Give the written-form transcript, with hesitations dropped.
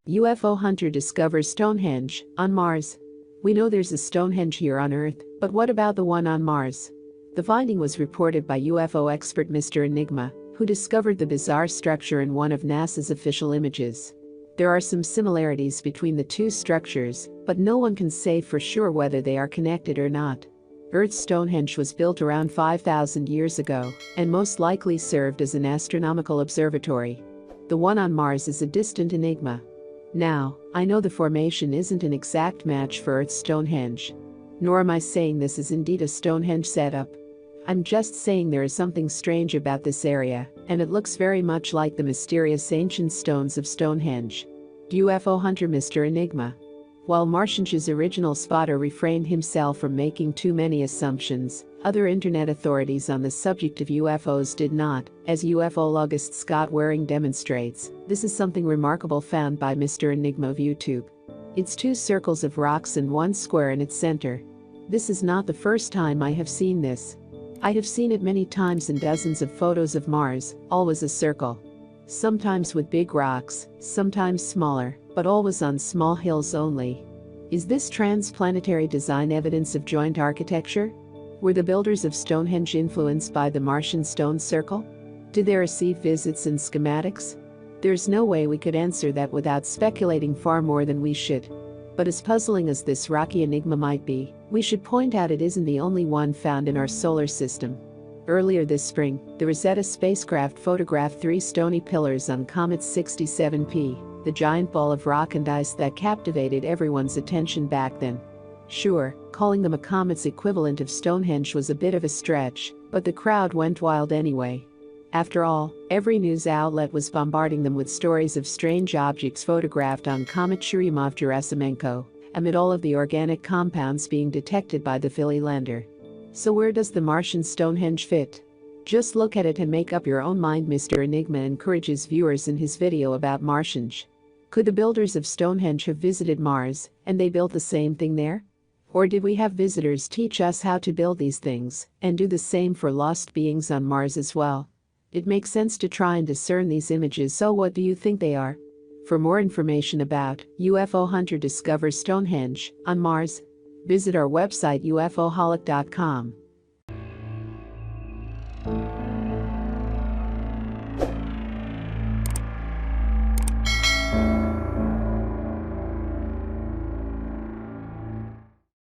UFO Hunter Discovers Stonehenge on Mars. We know there's a Stonehenge here on Earth, but what about the one on Mars? The finding was reported by UFO expert Mr. Enigma, who discovered the bizarre structure in one of NASA's official images. There are some similarities between the two structures, but no one can say for sure whether they are connected or not. Earth's Stonehenge was built around 5,000 years ago and most likely served as an astronomical observatory. The one on Mars is a distant enigma. Now, I know the formation isn't an exact match for Earth's Stonehenge. Nor am I saying this is indeed a Stonehenge setup. I'm just saying there is something strange about this area, and it looks very much like the mysterious ancient stones of Stonehenge. UFO hunter Mr. Enigma. While Martian's original spotter refrained himself from making too many assumptions, other internet authorities on the subject of UFOs did not, as UFOlogist Scott Waring demonstrates. This is something remarkable found by Mr. Enigma of YouTube. It's two circles of rocks and one square in its center. This is not the first time I have seen this. I have seen it many times in dozens of photos of Mars, always a circle. Sometimes with big rocks, sometimes smaller, but always on small hills only. Is this transplanetary design evidence of joint architecture? Were the builders of Stonehenge influenced by the Martian stone circle? Did they receive visits and schematics? There's no way we could answer that without speculating far more than we should. But as puzzling as this rocky enigma might be, we should point out it isn't the only one found in our solar system. Earlier this spring, the Rosetta spacecraft photographed 3 stony pillars on Comet 67P, the giant ball of rock and ice that captivated everyone's attention back then. Sure, calling them a comet's equivalent of Stonehenge was a bit of a stretch, but the crowd went wild anyway. After all, every news outlet was bombarding them with stories of strange objects photographed on Comet Churyumov-Gerasimenko, amid all of the organic compounds being detected by the Philly lander. So where does the Martian Stonehenge fit? Just look at it and make up your own mind, Mr. Enigma encourages viewers in his video about Martians. Could the builders of Stonehenge have visited Mars, and they built the same thing there? Or did we have visitors teach us how to build these things, and do the same for lost beings on Mars as well? It makes sense to try and discern these images, so what do you think they are? For more information about UFO Hunter Discovers Stonehenge on Mars, visit our website ufoholic.com.